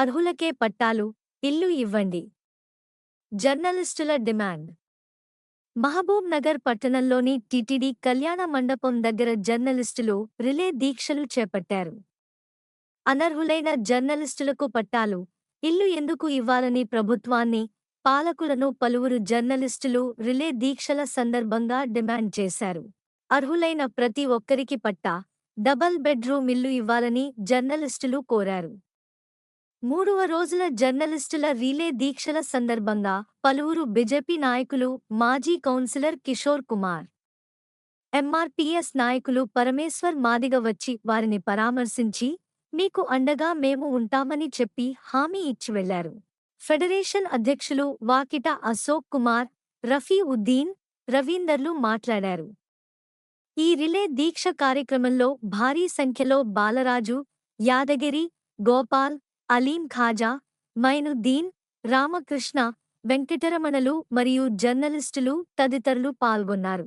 అర్హులకే పట్టాలు, ఇల్లు ఇవ్వండి. జర్నలిస్టుల డిమాండ్. మహబూబ్ నగర్ పట్టణంలోని టీటీడీ కళ్యాణ మండపం దగ్గర జర్నలిస్టులు రిలే దీక్షలు చేపట్టారు. అనర్హులైన జర్నలిస్టులకు పట్టాలు, ఇల్లు ఎందుకు ఇవ్వాలని ప్రభుత్వాన్ని, పాలకులను పలువురు జర్నలిస్టులు రిలే దీక్షల సందర్భంగా డిమాండ్ చేశారు. అర్హులైన ప్రతి ఒక్కరికి పట్టా, డబల్ బెడ్రూమ్ ఇల్లు ఇవ్వాలని జర్నలిస్టులు కోరారు. మూడవ రోజుల జర్నలిస్టుల రీలే దీక్షల సందర్భంగా పలువురు బీజేపీ నాయకులు, మాజీ కౌన్సిలర్ కిషోర్ కుమార్, ఎంఆర్పీఎస్ నాయకులు పరమేశ్వర్ మాదిగ వచ్చి వారిని పరామర్శించి, మీకు అండగా మేము ఉంటామని చెప్పి హామీ ఇచ్చి వెళ్లారు. ఫెడరేషన్ అధ్యక్షులు వాకిట అశోక్ కుమార్, రఫీ ఉద్దీన్, రవీందర్లు మాట్లాడారు. ఈ రిలే దీక్ష కార్యక్రమంలో భారీ సంఖ్యలో బాలరాజు, యాదగిరి, గోపాల్, అలీం ఖాజా, మైనుద్దీన్, రామకృష్ణ, వెంకటరమణలు మరియు జర్నలిస్టులు తదితరులు పాల్గొన్నారు.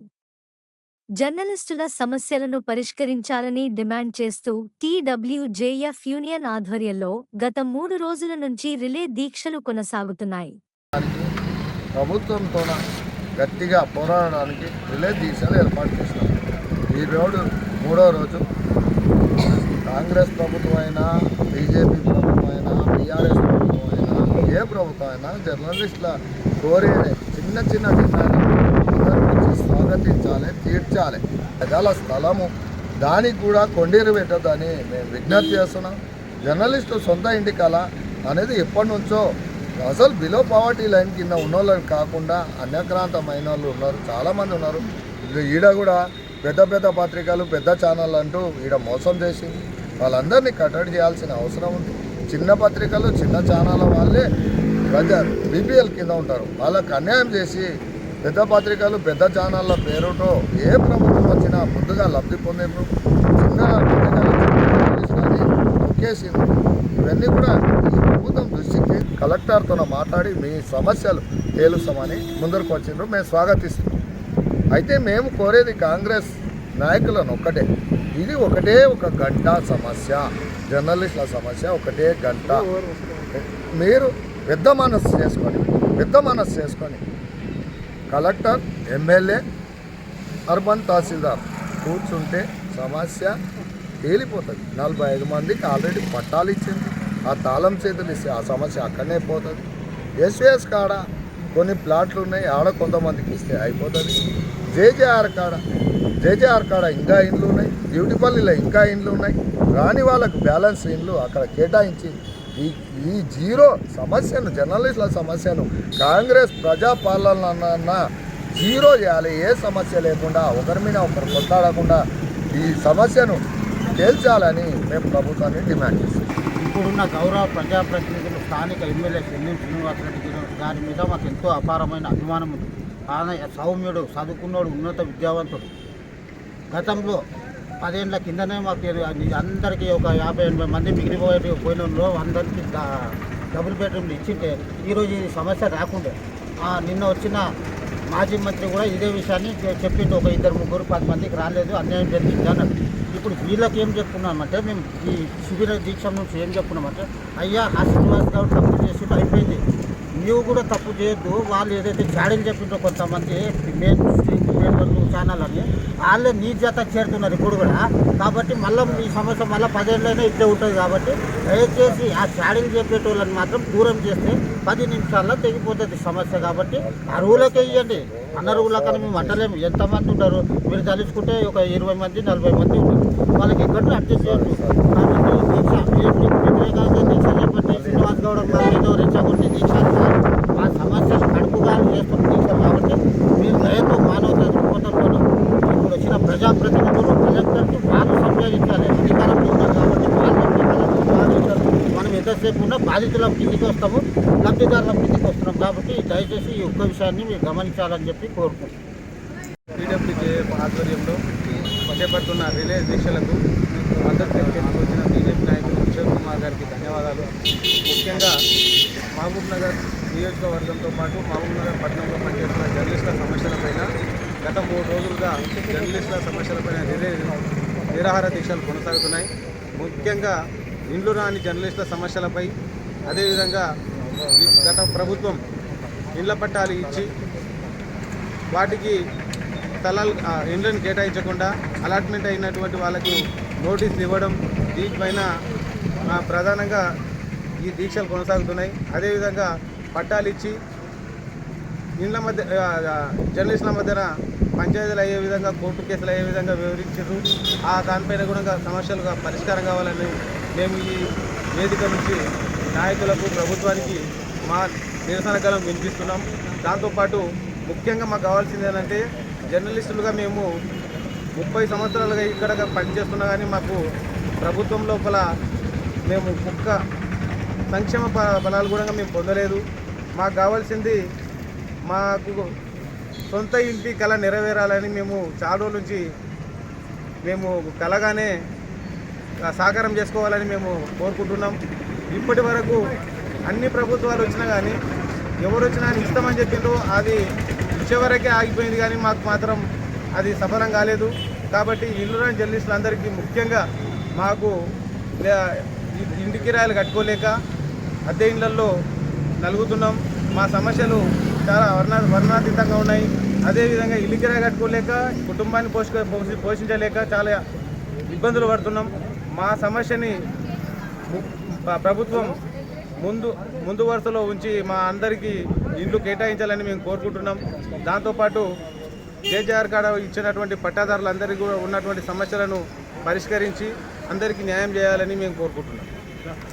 జర్నలిస్టుల సమస్యలను పరిష్కరించాలని డిమాండ్ చేస్తూ టీడబ్ల్యూజేఎఫ్ యూనియన్ ఆధ్వర్యంలో గత 3 రోజుల నుంచి రిలే దీక్షలు కొనసాగుతున్నాయి. ప్రభుత్వంతో గట్టిగా పోరాడడానికి రిలే దీక్షలు ఏర్పాటు చేస్తున్నారు. ఈ రోజు 3వ రోజు కాంగ్రెస్ ప్రభుత్వం అయినా, బీజేపీ ప్రభుత్వం అయినా, బీఆర్ఎస్ ప్రభుత్వం అయినా, ఏ ప్రభుత్వం అయినా జర్నలిస్టుల కోరేనే చిన్న చిన్న డిమాండ్లు స్వాగతించాలి, తీర్చాలి. ప్రజల స్థలము దానికి కూడా కొండీరు పెట్టద్దని మేము విజ్ఞప్తి చేస్తున్నాం. జర్నలిస్టు సొంత ఇంటి కళ అనేది ఎప్పటి నుంచో అసలు బిలో పావర్టీ లైన్ కింద ఉన్నోళ్ళని కాకుండా అన్యక్రాంతమైన వాళ్ళు ఉన్నారు, చాలామంది ఉన్నారు. ఈడ కూడా పెద్ద పెద్ద పత్రికలు, పెద్ద ఛానల్ అంటూ ఈడ మోసం చేసింది. వాళ్ళందరినీ కట్టడి చేయాల్సిన అవసరం ఉంది. చిన్న పత్రికలు, చిన్న ఛానల్ వాళ్ళే బీపీఎల్ కింద ఉంటారు. వాళ్ళకు అన్యాయం చేసి పెద్ద పత్రికలు, పెద్ద ఛానళ్ళ పేరుతో ఏ ప్రభుత్వం వచ్చినా ముందుగా లబ్ధి పొందేప్పుడు చిన్న పత్రికలు నొక్కేసింది. ఇవన్నీ కూడా ఈ ప్రభుత్వం దృష్టికి కలెక్టర్తో మాట్లాడి మీ సమస్యలు తేలుస్తామని ముందరకు వచ్చిండ్రు. మేము స్వాగతిస్తున్నాం. అయితే మేము కోరేది కాంగ్రెస్ నాయకులను ఒక్కటే, ఇది ఒకటే ఒక గంట సమస్య, జర్నలిస్టుల సమస్య ఒకటే గంట. మీరు పెద్ద మనస్సు చేసుకొని కలెక్టర్, ఎమ్మెల్యే, అర్బన్ తహసీల్దార్ కూర్చుంటే సమస్య తేలిపోతుంది. 45 మందికి ఆల్రెడీ పట్టాలు ఇచ్చింది. ఆ తాళం చేతులు ఇస్తే ఆ సమస్య అక్కడనే పోతుంది. ఎస్విఎస్ కాడ కొన్ని ప్లాట్లు ఉన్నాయి, ఆడ కొంతమందికి ఇస్తే అయిపోతుంది. జేజేఆర్ కాడ ఇంకా ఇండ్లు ఉన్నాయి, బ్యూటిపల్లిలో ఇంకా ఇండ్లు ఉన్నాయి. రాని వాళ్ళకు బ్యాలెన్స్ ఇండ్లు అక్కడ కేటాయించి ఈ జీరో సమస్యను, జర్నలిస్టుల సమస్యను కాంగ్రెస్ ప్రజాపాలన జీరో చేయాలి. ఏ సమస్య లేకుండా, ఒకరి మీద ఒకరు కొట్లాడకుండా ఈ సమస్యను తేల్చాలని మేము ప్రభుత్వాన్ని డిమాండ్ చేస్తాం. ఇప్పుడున్న గౌరవ ప్రజాప్రతినిధులు, స్థానిక ఎమ్మెల్యే చెన్నై శ్రీనివాసరెడ్డి గారి మీద మాకు ఎంతో అపారమైన అభిమానం ఉంది. ఆయన సౌమ్యుడు, చదువుకున్నాడు, ఉన్నత విద్యావంతుడు. గతంలో 10 ఏళ్ల కిందనే మాకు అందరికీ ఒక 50-80 మంది మిగిలిపోయిన అందరికీ డబుల్ బెడ్రూమ్లు ఇచ్చింటే ఈరోజు ఈ సమస్య రాకుండే. నిన్న వచ్చిన మాజీ మంత్రి కూడా ఇదే విషయాన్ని చెప్పిండు. ఒక 2-3-10 మందికి రాలేదు, అన్యాయం జరిగింది అన్నాడు. ఇప్పుడు వీళ్ళకి ఏం చెప్పుకున్నామంటే, మేము ఈ శిబిర దీక్ష నుంచి ఏం చెప్పుకున్నామంటే, అయ్యా ఆ శ్రీనివాస్ గౌడ్ తప్పు చేసి అయిపోయింది, నీవు కూడా తప్పు చేయొద్దు. వాళ్ళు ఏదైతే చాడీలు చెప్పిండ్రో కొంతమంది మెయిన్ వాళ్ళు ఛానల్ అని వాళ్ళే నీ జత చేరుతున్నారు ఇప్పుడు కూడా. కాబట్టి మళ్ళీ ఈ సమస్య మళ్ళీ 10 ఏళ్ళైనా ఇట్లే ఉంటుంది. కాబట్టి దయచేసి ఆ చాడీలు చెప్పేటోళ్ళని మాత్రం దూరం చేస్తే 10 నిమిషాల్లో తెగిపోతుంది సమస్య. కాబట్టి అర్హులకే ఇవ్వండి, అనర్హులకని మేము అంటలేము. ఎంతమంది ఉంటారు మీరు తలుచుకుంటే, ఒక 20 మంది 40 మంది ఉంటారు, వాళ్ళకి ఎక్కడ అడ్జస్ట్ చేయొచ్చు. కాబట్టి దీక్ష వ్యతిరేకంగా దీక్ష చేపట్టి శ్రీనివాస్ గౌడ ఏదో రెచ్చగొట్టి దీక్ష ఆ సమస్యలు కడుపుగాలు చేస్తున్న దీక్ష. కాబట్టి మీరు దయతో మానవత దృక్పథంతో ఇప్పుడు వచ్చిన ప్రజాప్రతినిధులు కలెక్టర్కి వాళ్ళు సంప్రదించాలి. అధికారంలో ఉన్నారు కాబట్టి మనం ఎంతసేపు ఉన్నా బాధితుల కిందికి వస్తాము, లబ్ధిదారుల కిందికి వస్తున్నాం. కాబట్టి దయచేసి ఈ ఒక్క విషయాన్ని మీరు గమనించాలని చెప్పి కోరుకుంటున్నాం. టీడబ్ల్యూజేఎఫ్ ఆధ్వర్యంలో చేపడుతున్న రిలే దీక్షలకు మద్దతు తెలియజేసిన బీజేపీ నాయకులు కిషోర్ కుమార్ గారికి ధన్యవాదాలు. ముఖ్యంగా మహబూబ్ నగర్ నియోజకవర్గంతో పాటు మహబూబ్ నగర్ పట్టణంలో పనిచేస్తున్న జర్నలిస్టుల సమస్యలపైన గత 3 రోజులుగా జర్నలిస్టుల సమస్యలపైన నిరాహార దీక్షలు కొనసాగుతున్నాయి. ముఖ్యంగా ఇండ్లు రాని జర్నలిస్టుల సమస్యలపై అదేవిధంగా ఈ గత ప్రభుత్వం ఇండ్ల పట్టాలు ఇచ్చి వాటికి స్థలాలు ఇండ్లను కేటాయించకుండా అలాట్మెంట్ అయినటువంటి వాళ్ళకు నోటీసులు ఇవ్వడం, దీనిపైన ప్రధానంగా ఈ దీక్షలు కొనసాగుతున్నాయి. అదేవిధంగా పట్టాలు ఇచ్చి ఇండ్ల మధ్య జర్నలిస్టుల మధ్యన పంచాయతీలు అయ్యే విధంగా, కోర్టు కేసులు అయ్యే విధంగా వివరించారు. దానిపైన కూడా సమస్యలుగా పరిష్కారం కావాలని మేము ఈ వేదిక నుంచి నాయకులకు, ప్రభుత్వానికి మా నిరసన గలం వినిపిస్తున్నాం. దాంతోపాటు ముఖ్యంగా మాకు కావాల్సింది ఏంటంటే, జర్నలిస్టులుగా మేము 30 సంవత్సరాలుగా ఇక్కడ పనిచేస్తున్నా కానీ మాకు ప్రభుత్వం లోపల మేము ఒక్క సంక్షేమ ఫలాలు కూడా మేము పొందలేదు. మాకు కావాల్సింది మాకు సొంత ఇంటి కళ నెరవేరాలని మేము చాలా రోజుల నుంచి మేము కలగానే సాకారం చేసుకోవాలని మేము కోరుకుంటున్నాం. ఇప్పటి వరకు అన్ని ప్రభుత్వాలు వచ్చినా కానీ ఎవరు వచ్చినా ఇస్తామని చెప్పిండ్రు, అది ఇచ్చేవరకే ఆగిపోయింది కానీ మాకు మాత్రం అది సఫలం కాలేదు. కాబట్టి ఇల్లు రాని జర్నలిస్టులందరికీ ముఖ్యంగా మాకు ఇంటి కిరాయిలు కట్టుకోలేక అద్దె ఇళ్లలో నలుగుతున్నాం. మా సమస్యలు చాలా వర్ణాతీతంగా ఉన్నాయి. అదేవిధంగా ఇల్లు కిరాయి కట్టుకోలేక, కుటుంబాన్ని పోషించలేక చాలా ఇబ్బందులు పడుతున్నాం. మా సమస్యని ప్రభుత్వం ముందు వరుసలో ఉంచి మా అందరికీ ఇండ్లు కేటాయించాలని మేము కోరుకుంటున్నాం. దాంతోపాటు కేజీఆర్ కాడ ఇచ్చినటువంటి పట్టాదారులందరికీ కూడా ఉన్నటువంటి సమస్యలను పరిష్కరించి అందరికీ న్యాయం చేయాలని మేము కోరుకుంటున్నాం.